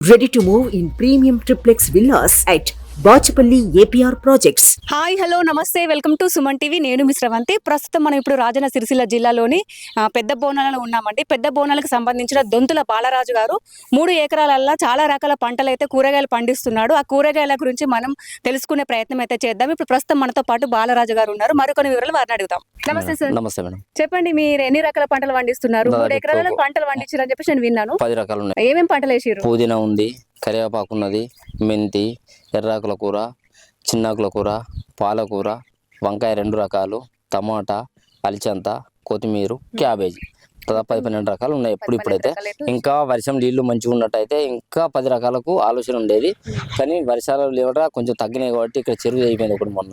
Ready to move in premium triplex villas at Bachapalli APR Projects. Hi hello నమస్తే welcome to Suman TV. నేను మీ శ్రవంతి. ప్రస్తుతం మనం ఇప్పుడు రాజన్న సిరిసిల్ల జిల్లాలోని పెద్ద బోనాలలో ఉన్నామండి. పెద్ద బోనాలకు సంబంధించిన దొంతుల బాలరాజు గారు 3 ఎకరాలల్లో చాలా రకాల పంటలు అయితే కూరగాయలు పండిస్తున్నాడు. ఆ కూరగాయల గురించి మనం తెలుసుకునే ప్రయత్నం అయితే చేద్దాం. ఇప్పుడు ప్రస్తుతం మనతో పాటు బాలరాజు గారు ఉన్నారు. మరికొన్ని వివరాలు వారిని అడుగుతాం. నమస్తే సార్. నమస్తే మేడం. చెప్పండి, మీరు ఎన్ని రకాల పంటలు పండిస్తున్నారు? 3 ఎకరాలలో పంటలు పండించారని చెప్పి నేను విన్నాను. 10 రకాలు ఉన్నాయి. ఏమేమి పంటలు వేసారు? పుదీనా ఉంది, కరివేపాకు ఉన్నది, మెంతి, ఎర్రాకుల కూర, చిన్నాకుల కూర, పాలకూర, వంకాయ 2 రకాలు, టమాటా, అలిచంత, కొత్తిమీర, క్యాబేజీ, దాదాపు 10-12 రకాలు ఉన్నాయి. ఇప్పుడైతే ఇంకా వర్షం నీళ్లు మంచిగా ఉన్నట్టయితే ఇంకా 10 రకాలకు ఆలోచన ఉండేది. కానీ వర్షాలు లేవట కొంచెం తగ్గినాయి కాబట్టి ఇక్కడ చెరువు అయిపోయింది ఒకటి మొన్న.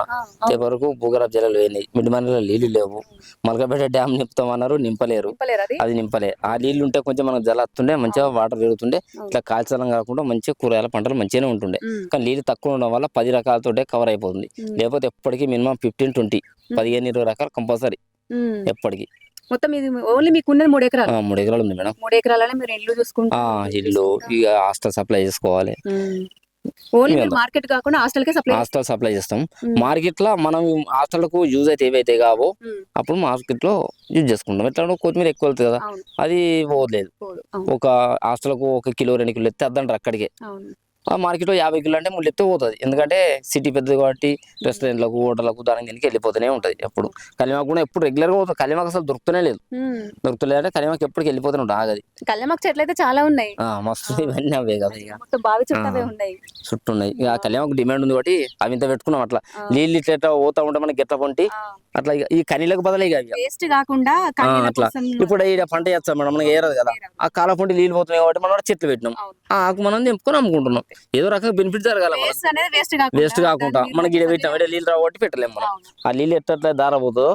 వరకు భూగర్భ జలాలు పోయినాయి, మిడిమనలో నీళ్లు లేవు. మలకపేట డ్యామ్ నింపుతామన్నారు, నింపలేరు. అది నింపలే. ఆ నీళ్లు ఉంటే కొంచెం మనకు జల వస్తుండే, మంచిగా వాటర్ పెరుగుతుండే. ఇట్లా కాల్చడం కాకుండా మంచిగా కూరగాయల పంటలు మంచిగానే ఉంటుండే. కానీ నీళ్లు తక్కువ ఉండడం వల్ల 10 రకాలతోటే కవర్ అయిపోతుంది. లేకపోతే ఎప్పటికీ మినిమం 15-20 15-20 రకాలు కంపల్సరీ ఎప్పటికీ. మొత్తం ఇది ఓన్లీ మీకు ఉన్నది 3 ఎకరాలు? 3 ఎకరాలు ఉంది మేడం. 3 ఎకరాలనే మీరు ఇల్లు చూసుకుంటారు? ఇల్లు ఇక హాస్టల్ సప్లై చేసుకోవాలి. ఓన్లీ మార్కెట్ కాకుండా హాస్టల్ కే సప్లై చేస్తాం. మార్కెట్ లో మనం హాస్టల్ కు యూజ్ అయితే ఏవైతే కావో అప్పుడు మార్కెట్ లో యూజ్ చేసుకుంటాం. ఎట్లా కొత్తిమీర ఎక్కువ వెళ్తుంది కదా, అది పోలేదు. ఒక హాస్టల్ కు 1 కిలో 2 కిలో ఎత్తే అద్దంటారు అక్కడికే. ఆ మార్కెట్లో 50 కిలో అంటే 3 ఎత్తే పోతుంది. ఎందుకంటే సిటీ పెద్దది కాబట్టి రెస్టారెంట్లకు, హోటళ్లకు, దానికి దీనికి వెళ్ళిపోతూనే ఉంటుంది. ఎప్పుడు కలిమాకు కూడా ఎప్పుడు రెగ్యులర్ గా పోతుంది. కలిమాకు అసలు దొరుకుతూనే లేదు. దొరుకుతలేదు అంటే కలిమాకు ఎప్పటికి వెళ్ళిపోతూనే ఉంటుంది. ఆగది. కలిమాకు చెట్లు అయితే చాలా ఉన్నాయి. మస్తు ఇవన్నీ అవే కదా. ఇక బావి చుట్టూ ఉన్నాయి. ఇక కలిమాకు డిమాండ్ ఉంది కాబట్టి అవి ఇంత పెట్టుకున్నాం. అట్లా నీళ్ళు ఇట్లా పోతా ఉంటే మనకి గెట్ల పొంటి అట్లా ఈ కనీలకు బదులు అట్లా. ఇప్పుడు ఈ పంట చేస్తాం మేడం, మనకి ఏరదు కదా. ఆ కాల పొంటి నీళ్ళు పోతున్నాయి కాబట్టి మనం చెట్లు పెట్టినాం. ఆ ఆకు మనం తెంపుకొని అమ్ముకుంటున్నాం. ఏదో రకంగా బెనిఫిట్ జరగాల, వేస్ట్ కాకుండా. మనకి ఇక్కడ పెట్టినాం, నీళ్ళు రావు కాబట్టి పెట్టలేము మనం. ఆ నీళ్ళు ఎట్లా దార పోతుందో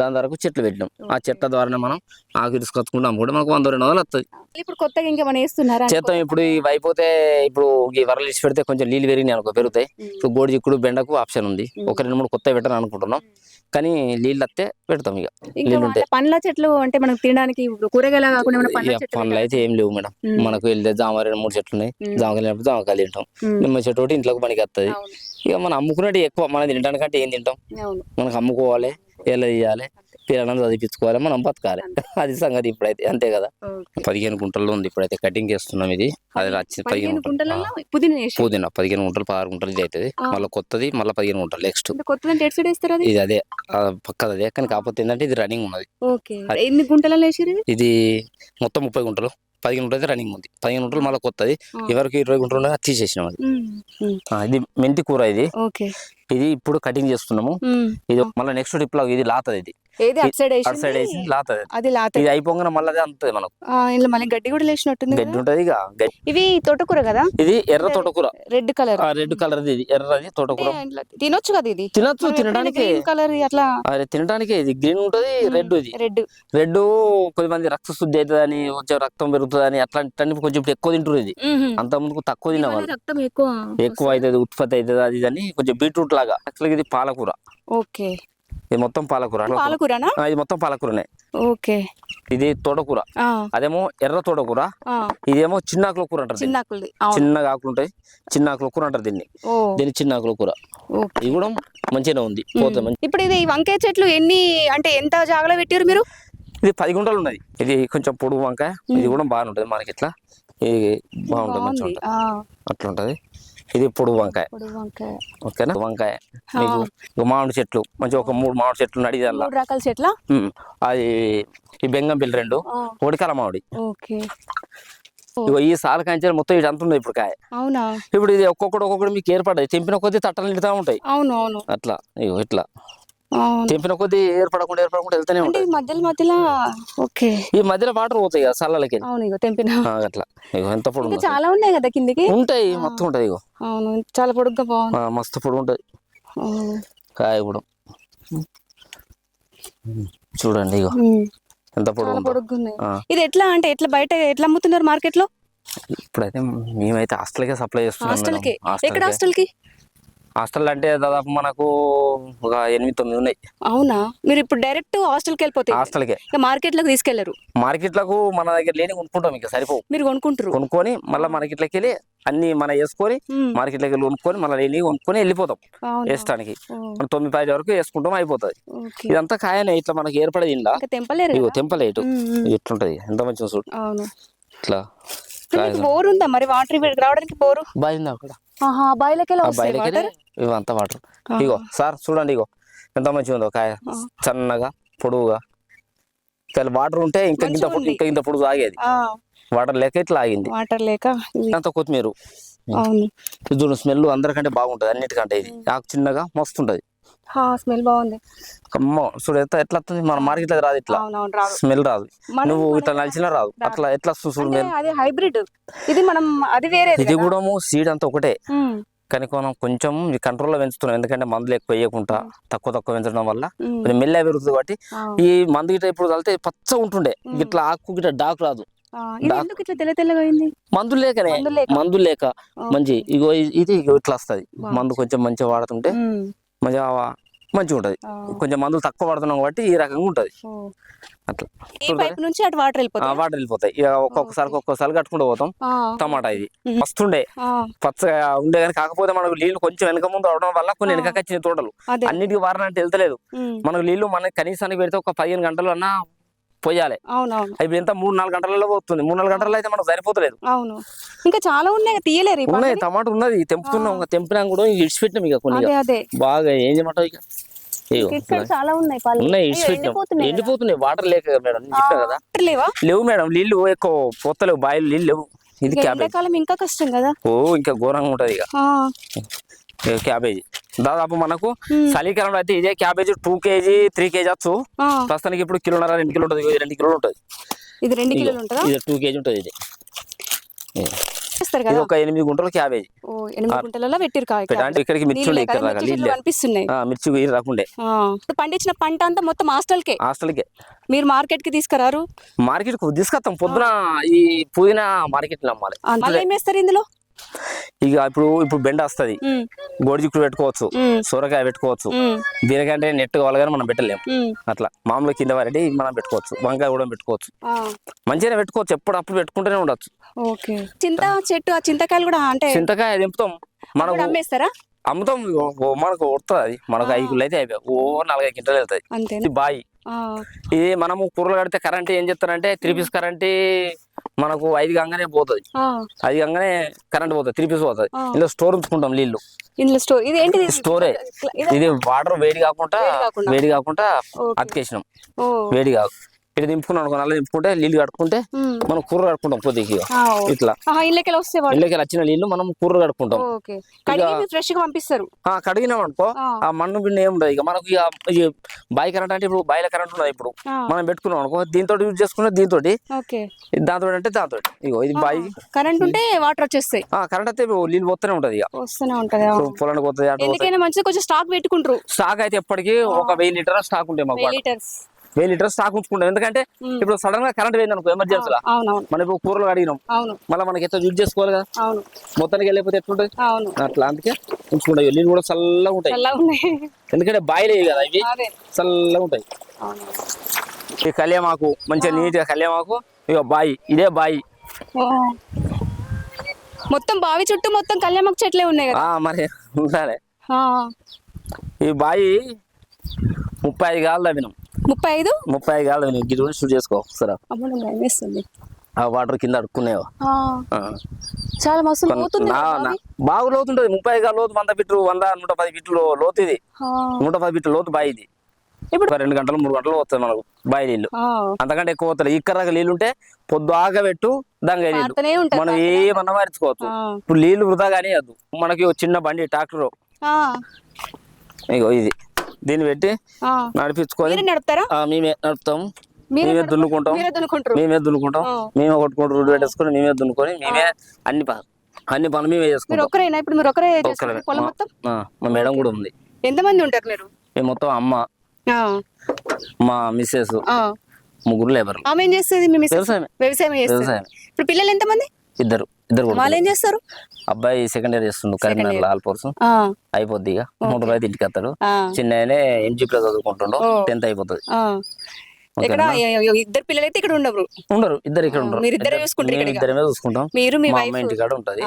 దాని ధరకు చెట్లు పెట్టినాం. ఆ చెట్ల ద్వారానే మనం ఆకు తీసుకొచ్చుకుంటాం అమ్ముకుంటే మనకు 100-200 వస్తుంది. ఇప్పుడు కొత్తగా ఇంకేమైనా వేస్తున్నారా? చేస్తాం. ఇప్పుడు ఇవి అయిపోతే ఇప్పుడు ఈ వరలు ఇచ్చి పెడితే కొంచెం నీళ్ళు పెరిగినాయి అనుకో, పెరుగుతాయి. ఇప్పుడు గోడి చిక్కుడు, బెండకు ఆప్షన్ ఉంది. 1-2-3 కొత్త పెట్టాలని అనుకుంటున్నాం. కానీ నీళ్ళు వస్తే పెడతాం. ఇక నీళ్ళు ఉంటాయి. పండ్ల చెట్లు అంటే మనకు తినడానికి కూరగాయలు కాకుండా పండ్లు అయితే ఏం లేవు మేడం. మనకు వెళ్తే జామ 2-3 చెట్లు ఉన్నాయి. జామకాయలు జామకాయలు తింటాం. నిమ్మ చెట్టు ఒకటి ఇంట్లోకి పనికి వస్తుంది. ఇక మనం అమ్ముకునేది ఎక్కువ. మనం తినడానికంటే ఏం తింటాం, మనకు అమ్ముకోవాలి, ఎలా తీయాలి, పిల్లలను చదివించుకోవాలి, మనం బతకాలి. అది సంగతి ఇప్పుడైతే, అంతే కదా. 15 గుంటల్లో ఉంది ఇప్పుడైతే. కటింగ్ చేస్తున్నాం. ఇది అది వచ్చి 15 గుంటలు పుదీనా 15 గుంటలు 16 గుంటలు ఇది అవుతుంది. మళ్ళీ కొత్తది మళ్ళీ 15 గుంటలు నెక్స్ట్. ఇది అదే పక్కది అదే. కానీ కాకపోతే ఏంటంటే ఇది రన్నింగ్ ఉన్నది. ఇది మొత్తం 30 గుంటలు, 15 గుంటలు అయితే రన్నింగ్ ఉంది. 15 గుంటలు మళ్ళీ కొత్తది. ఎవరికి 20 గుంటలు ఉండగా తీసేసినాం. అది ఇది మెంతి కూర. ఇది ఇప్పుడు కటింగ్ చేస్తున్నాము. ఇది మళ్ళీ నెక్స్ట్ ట్రిప్ లో ఇది లాతది. ఇది అయిపోగానే మళ్ళీ అది అంతది మనకు. గడ్డి కూడా లేచినట్టుంది. గడ్డి ఉంటది. ఇక ఇవి తోటకూర కదా. ఇది ఎర్ర తోటకూర, రెడ్ కలర్. రెడ్ కలర్ ఇది ఎర్రది తోటకూర. తినొచ్చు కదా ఇది? తినొచ్చు, తినడానికి కలర్ అట్లా. అదే తినడానికి. ఇది గ్రీన్ ఉంటది, రెడ్. ఇది రెడ్ కొద్దిమంది రక్త శుద్ధి అవుతుంది అని, కొంచెం రక్తం పెరుగుతుంది అని అట్లాంటి కొంచెం ఎక్కువ తింటారు. ఇది అంత ముందుకు తక్కువ తినేవాళ్ళు. రక్తం ఎక్కువ అవుతుంది, ఉత్పత్తి అవుతుంది. అది అని కొంచెం బీట్రూట్ లాగా. యాక్చువల్గా ఇది పాలకూర. ఓకే, ఇది మొత్తం పాలకూర. ఇది మొత్తం పాలకూరనే. ఓకే, ఇది తోటకూర. అదేమో ఎర్ర తోటకూర. ఇదేమో చిన్నాకుల కూర అంటారు. చిన్నగా ఆకులు ఉంటాయి, చిన్నాకుల కూర అంటారు దీన్ని. చిన్నాకుల కూర. ఇది కూడా మంచిగానే ఉంది, పోతే మంచి. ఇప్పుడు ఇది వంకాయ చెట్లు ఎన్ని అంటే ఎంత జాగలో పెట్టారు మీరు? ఇది 10 గుంటలు ఉన్నది. ఇది కొంచెం పొడుగు వంకాయ. ఇది కూడా బాగుంటది మార్కెట్ లో. ఇది బాగుంటది, మంచిగా ఉంటుంది. అట్లా ఉంటది. ఇది పొడుగు వంకాయ. ఓకేనా. వంకాయ మీకు మామిడి చెట్లు మంచి ఒక 3 మామిడి చెట్లు అడిగి రకాల చెట్ల. అది ఈ బెంగం పిల్ల 2, ఒకటి కల మామిడి. ఇగో ఈ సాల కాంచారు మొత్తం ఇది అంత ఉంది ఇప్పుడు కాయ. అవునా? ఇప్పుడు ఇది ఒక్కొక్కటి మీకు ఏర్పడదు. తెంపిన కొద్దీ తట్టలు నిండుతా ఉంటాయి. అవును అట్లా. ఇగో ఇట్లా తెంపిన కొద్దీ ఏర్పడకుండా వెళ్తానే ఉంటాయి మధ్యలో. ఓకే, ఈ మధ్యలో వాటర్ పోతాయి కదా సల్లలకి. అట్లా. ఇగో ఎంత పొడుగు. చాలా ఉన్నాయి కదా కిందికి. ఉంటాయి, మొత్తం ఉంటాయి. ఇగో చాలా పొడుగ్గా బాగుంది. మస్తు పొడుగు ఉంటది కాయ కూడా. చూడండి ఇగో ఎంత పొడుగు. ఇది ఎట్లా అంటే ఎట్లా బయట ఎట్లా అమ్ముతున్నారు మార్కెట్ లో? ఇప్పుడైతే మేమైతే హాస్టల్ కే సప్లై చేస్తున్నాం. ఎక్కడ హాస్టల్ కి? హాస్టల్ అంటే దాదాపు మనకు ఒక 8-9 ఉన్నాయి. అవునా, మీరు ఇప్పుడు డైరెక్ట్ హాస్టల్కి వెళ్ళిపోతే హాస్టల్కే. మార్కెట్లోకి తీసుకెళ్లరు? మార్కెట్లకు మన దగ్గర లేని కొనుక్కుంటాం, ఇంకా సరిపోవు. మీరు కొనుక్కుంటారు? కొనుక్కొని మళ్ళీ మార్కెట్లోకి వెళ్ళి అన్ని మన వేసుకొని మార్కెట్లోకి వెళ్ళి కొనుక్కొని మళ్ళీ లేని కొనుక్కొని వెళ్ళిపోతాం వేస్తానికి. మనం 9-10 వరకు వేసుకుంటాం, అయిపోతుంది. ఇదంతా కాయనే ఇట్లా మనకి ఏర్పడేది. ఇందా తెంపలేరు? ఇగో తెంపలేటు ఎట్లుంటది, ఎంత మంచిగా చూడు. ఇట్లా బోర్ ఉందా మరి? వాటర్ రావడానికి బోరు బాగుంది అక్కడ. ఇవంతా వాటర్. ఇగో సార్ చూడండి, ఇగో ఎంత మంచిగా ఉందో కాయ, సన్నగా పొడువుగా. వాటర్ ఉంటే ఇంకా ఇంత పొడుగు ఆగేది, వాటర్ లేక ఇట్లా ఆగింది. వాటర్ లేక అంత కొత్తిమీర చూడు, స్మెల్ అందరికంటే బాగుంటది అన్నిటికంటే. ఇది ఆకు చిన్నగా మస్తు ఉంటది, స్మెల్ బాగుంది. చూడు ఎట్లా వస్తుంది, మన మార్కెట్ లో రాదు ఇట్లా స్మెల్, రాదు. నువ్వు ఇట్లా నలిచినా రాదు, అట్లా ఎట్లా వస్తుంది చూడు. అది హైబ్రిడ్, ఇది మనం అది వేరే. ఇది కూడా సీడ్ అంతా ఒకటే, కానీ కొంచెం కంట్రోల్లో పెంచుతున్నాం. ఎందుకంటే మందులు ఎక్కువ వేయకుండా తక్కువ పెంచడం వల్ల కొంచెం మెల్లగా పెరుగుతుంది. కాబట్టి ఈ మందు గిట్ట ఇప్పుడు చల్లితే పచ్చ ఉంటుండే, ఇట్లా ఆకు గిట్ట డాక్ రాదు. మందులు లేకనే, మందులు లేక మంచి. ఇగో ఇది ఇట్లా వస్తుంది. మందు కొంచెం మంచిగా వాడుతుంటే మంచిగా ఉంటది. కొంచెం మందులు తక్కువ వాడుతున్నాం కాబట్టి ఈ రకంగా ఉంటది. అట్లా నుంచి అటు వాటర్ వెళ్ళిపోతాయి. ఇక ఒక్కొక్కసారి కట్టుకుంటూ పోతాం. టమాటా ఇది మస్తుండే, పచ్చగా ఉండే, కానీ కాకపోతే మనకు నీళ్లు కొంచెం వెనక ముందు అవడం వల్ల కొన్ని వెనక వచ్చిన తోటలు అన్నిటికీ వారాలంటే వెళ్తలేదు. మనకు నీళ్లు మనకి కనీసానికి పెడితే ఒక 15 గంటలు అన్నా పోయాలి. ఇప్పుడు ఎంత 3-4 గంటలలో పోతుంది. 3-4 గంటల్లో అయితే మనకు సరిపోతలేదు. ఇంకా చాలా ఉన్నాయి, తీయలేరు. ఉన్నాయి, టమాటా ఉన్నది, తెంపుతున్నాం. తెంపినా కూడా ఇడిచిపెట్టినాం. ఇక కొన్ని బాగా ఏం చేయమంటావు, ఇక చాలా ఉన్నాయి, ఎండిపోతున్నాయి. వాటర్ లేక మేడం, చెప్పా కదా. లేవు మేడం, నీళ్లు ఎక్కువ పోతలేవు, బాయిలు నీళ్ళు లేవు. ఇది క్యాబేజీ ఇంకా కష్టం కదా. ఇంకా ఘోరంగా ఉంటది. ఇక క్యాబేజీ దాదాపు మనకు చలికాలంలో అయితే ఇదే క్యాబేజీ 2 kg 3 kg వచ్చు. ప్రస్తుతానికి ఇప్పుడు 1.5-2 కిలోలు ఉంటుంది. 2 కిలోలు ఉంటుంది. ఇది 2 కిలోలు ఉంటుందా? ఇది 2 kg ఉంటుంది. ఇది ఒక 8 గుంటలు క్యాబేజీ. 8 గుంటలలో పెట్టిరు. ఇక్కడికి మిర్చి మిర్చి రాకుండే. పండించిన పంట అంతా మొత్తం హాస్టల్కే. మీరు మార్కెట్ కి తీసుకురారు? మార్కెట్ కు తీసుకొస్తాం. పొద్దున ఈ పుదీనా మార్కెట్ లో అమ్మాలి. ఏం వేస్తారు ఇందులో? ఇక ఇప్పుడు బెండ వస్తుంది, గోడిచిక్కుడు పెట్టుకోవచ్చు, సొరకాయ పెట్టుకోవచ్చు. బీరకాయ అంటే నెట్ కావాలి కానీ మనం పెట్టలేము. అట్లా మామూలు కింద వారెడ్డి మనం పెట్టుకోవచ్చు. వంకాయ కూడా పెట్టుకోవచ్చు, మంచిగానే పెట్టుకోవచ్చు. ఎప్పుడప్పుడు పెట్టుకుంటూనే ఉండొచ్చు. చింత చెట్టు, ఆ చింతకాయలు కూడా అంటే చింతకాయ తెంపుతాం, మనకు అమ్మేస్తారా? అమ్ముతాం. మనకు వస్తుంది, అది మనకు 5 కిలోలు అయితే అయిపోయి 4-5 క్వింటాలు వెళ్తాయి. ఇది బాయి. ఇది మనము కూరలు కడితే కరెంట్ ఏం చెప్తారంటే 3 పీస్ కరెంట్ మనకు 5 గంగానే పోతుంది. 5 గంగానే కరెంట్ పోతుంది, 3 పీస్ పోతుంది. ఇందులో స్టోర్ ఉంచుకుంటాం నీళ్లు. స్టోరే. ఇది వాటర్ వేడి కాకుండా అతికేసినాం. వేడి కాదు. ఇటు దింపుకున్నాం అనుకో, నల్ల దింపుకుంటే నీళ్ళు కడుక్కుంటే మనం కూర కడుక్కుంటాం. పొద్దుకి ఇట్లా ఇళ్ళకి వచ్చిన నీళ్లు మనం కూర కడుక్కుంటాం. కడిగినాం అనుకో, ఆ మన్ను బిన్న ఏముండదు. ఇక మనకు ఇక బాయి కరెంట్ అంటే ఇప్పుడు బాయిల కరెంట్ ఉన్నది. ఇప్పుడు మనం పెట్టుకున్నాం అనుకో, దీంతో యూజ్ చేసుకుంటే దాంతో అంటే దాంతో. ఇగో ఇది బాయి కరెంట్ ఉంటే వాటర్ వచ్చేస్తాయి. కరెంట్ అయితే నీళ్ళు పోతూనే ఉంటది. ఇక పొలానికి పోతుంది. కొంచెం స్టాక్ పెట్టుకుంటారు. స్టాక్ అయితే ఎప్పటికీ ఒక 1000 లీటర్ స్టాక్ ఉంటాయి మాకు. 1000 లీటర్స్ స్టాక్ ఉంచుకుంటాం. ఎందుకంటే ఇప్పుడు సడన్ గా కరెంట్ పోయింది అనుకో, ఎమర్జెన్సీలో మనం ఇప్పుడు కూరలు కడిగినాం, మళ్ళీ మనకి ఎంత యూజ్ చేసుకోవాలి కదా. మొత్తానికి వెళ్ళిపోతే ఎట్లుంటది అట్లా, అందుకే ఉంచుకుంటాయి. నీళ్ళు కూడా చల్లగా ఉంటాయి, ఎందుకంటే బాయిలే కదా ఇవి, చల్లగా ఉంటాయి. ఈ కళ్యామాకు మంచిగా నీట్ గా కళ్యామాకు. ఇక బాయి, ఇదే బాయి మొత్తం. బావి చుట్టూ మొత్తం కళ్యామాకు చెట్లే ఉన్నాయి కదా. మరి ఉండాలి. ఈ బాయి 35 గాలు తవ్వినాం. 35 గాలు గిరి షూట్ చేసుకో సరే. ఆ వాటర్ కింద అడుక్కునేవా, చాలా మస్తు బాగా లోతుంటది. 30 గాలు లోతు, 100 ఫీట్లు 100-110 ఫీట్లు లోతు. ఇది 110 ఫీట్లు లోతు బాయి. ఇది ఇప్పుడు 2 గంటలు 3 గంటలు వస్తుంది మనకు బాయి నీళ్ళు. అంతకంటే ఎక్కువ వస్తుంది. ఇక్కడ నీళ్ళు ఉంటే పొద్దుగా పెట్టు దంగా నీళ్ళు మనం ఏమన్నా వారించుకోవచ్చు. ఇప్పుడు నీళ్లు వృధా కానీ వద్దు. మనకి చిన్న బండి ట్రాక్టర్, ఇగో ఇది, దీన్ని పెట్టి నడిపించుకొని మేమే నడుపుతాం, మేమే దున్నుకుంటాం, మేమే కొట్టుకుంటూ రోడ్డు పెట్టేసుకొని మేమే దున్నుకొని మేమే అన్ని పనులు మేమే చేసుకుంటాం. మా మేడం కూడా ఉంది. ఎంతమంది ఉంటారు మీరు? మేము మొత్తం అమ్మ, మా మిస్సెస్, 3 లేబర్లు. వ్యవసాయం. ఇప్పుడు పిల్లలు ఎంతమంది? 2. ఇద్దరు వాళ్ళు కొడుకులు. ఏం చేస్తారు? అబ్బాయి సెకండ్ ఇయర్ చేస్తుండు కరీంనగర్ ఆల్ కోర్సు ఆ, అయిపోద్ది. ఇక 3 రోజులు ఇంటికి వస్తాడు. ఆ, చిన్న ఆయనే ఎంజీపీలో చదువుకుంటుండు. ఓ. 10th అయిపోతుంది. ఆ. ఇక్కడ ఓకేనా? ఇద్దరు పిల్లలు అయితే ఇక్కడ ఉండరు. ఉండరు, ఇద్దరు ఇక్కడ ఉండరు. మీరు ఇద్దరే చూసుకుంటారు మేము ఇక్కడ ఇక. ఇద్దరమే చూసుకుంటాం. మీరు మీ మా వైఫ్ అమ్మ ఇంటికాడ ఉంటది.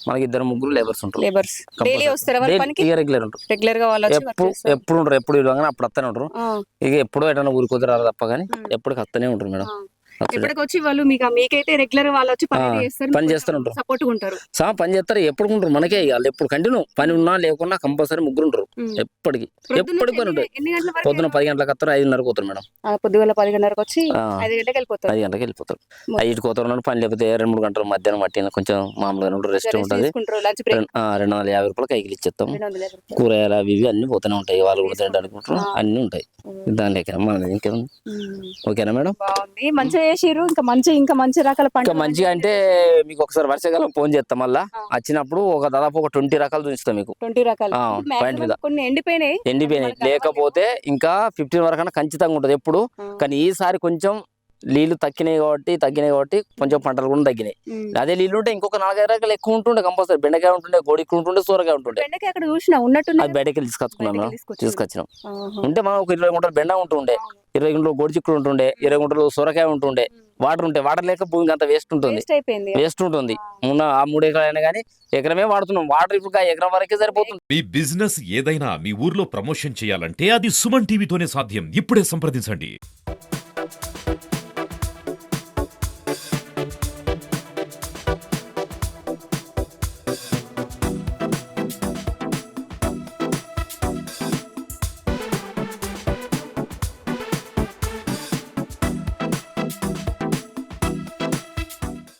మనకి 2 లేబర్స్ ఉంటారు. లేబర్స్ డైలీ వస్తారా వాళ్ళ పనికి? రెగ్యులర్ ఉంటారు. రెగ్యులర్ గా వాళ్ళు వచ్చి work ఎప్పుడు చేస్తారు. ఎప్పుడు ఉండరు, ఎప్పుడు ఇవ్వగానే అప్పుడు వస్తూనే ఉంటారు. ఆ, ఇక ఎప్పుడో ఎటన్నా ఊరికి కుదరాలి తప్ప కానీ ఎప్పటికి వస్తూనే ఉంటారు మేడం. ఆ. అట్లే. ఇప్పటికి వచ్చి వాళ్ళు మీకైతే రెగ్యులర్ వాళ్ళు వచ్చి పని అయితే చేస్తారు, పని చేస్తూనే ఉంటారు. సపోర్ట్ ఉంటారు. పని చేస్తారు. ఎప్పుడు ఉంటారు మనకే వాళ్ళు ఎప్పుడు కంటిన్యూ పని ఉన్నా లేకున్నా కంపల్సరీ ముగ్గురు ఉంటారు. ఎప్పటికి ఎప్పటికి పని ఉంటుంది. ఎన్ని గంటల వరకు? పొద్దున 10 గంటలకు వస్తారు, 5:30 పోతారు మేడం. పొద్దుగల 10 గంటలకు వచ్చి ఆ. 5 గంటలకు వెళ్ళిపోతారు. 5 గంటలకు వెళ్ళిపోతారు. 5 పోతారు. పని లేకపోతే 2-3 గంటలు మధ్యాహ్నం మట్టిన కొంచెం మామూలుగా ఉంటారు, రెస్ట్ ఉంటుంది. లంచ్ బ్రేక్ 250 రూపాయలు కైకిలు ఇచ్చేస్తాం. కూరగాయలు అవి ఇవి అన్ని పోతూనే ఉంటాయి. వాళ్ళు కూడా తినడానికి ఉంటారు, అన్ని ఉంటాయి. దాని లెక్క మనది ఇంకేముంది. ఓకేనా మేడం? బాగుంది, మంచిగా చేసిర్రు. ఇంకా మంచి రకాల ఇంకా పంటలు మంచిగా అంటే మీకు ఒకసారి వర్షాకాలం ఫోన్ చేస్తాం. మళ్ళా వచ్చినప్పుడు దాదాపు ఒక 20 రకాలు చూపిస్తాం మీకు. 20 రకాలు. ఆ, ఇప్పుడు పాయింట్ మీద. maximum కొన్ని ఎండిపోయినాయి. ఎండిపోయినాయి. లేకపోతే ఇంకా 15 వరకు ఖచ్చితంగా ఉంటుంది ఎప్పుడు. కానీ ఈసారి కొంచెం నీళ్లు తగ్గినాయి కాబట్టి కొంచెం పంటలు కూడా తగ్గినాయి. అదే నీళ్లు ఉంటే ఇంకొక 4-5 రకాలు ఎక్కువ ఉంటుండే కంపల్సరీ. బెండకాయ ఉంటుండే, గోడికి ఉంటుండే, సూరకాయ ఉంటుండే. బెండకాయ అక్కడ చూసినా ఉన్నట్టు అది బయటకి తీసుకొచ్చుకున్నాం మనం. తీసుకొచ్చినాం. ఉంటే మనం ఒక 20 గుంటలు బెండ ఉంటుండే, 20 గుంటలు గోడి చిక్కుడు ఉంటుండే, 20 గుంటలు సూరకాయ ఉంటుండే. వాటర్ ఉంటే వాటర్ లేక భూమికి అంత వేస్ట్ ఉంటుంది. వేస్ట్ ఉంటుంది. ఆ 3 ఎకరాలు అయినా కానీ ఎకరమే వాడుతున్నాం. వాటర్ ఇప్పుడు ఎకరం వరకే సరిపోతుంది. మీ బిజినెస్ ఏదైనా మీ ఊర్లో ప్రమోషన్ చేయాలంటే అది సుమన్ టీవీతోనే సాధ్యం. ఇప్పుడే సంప్రదించండి.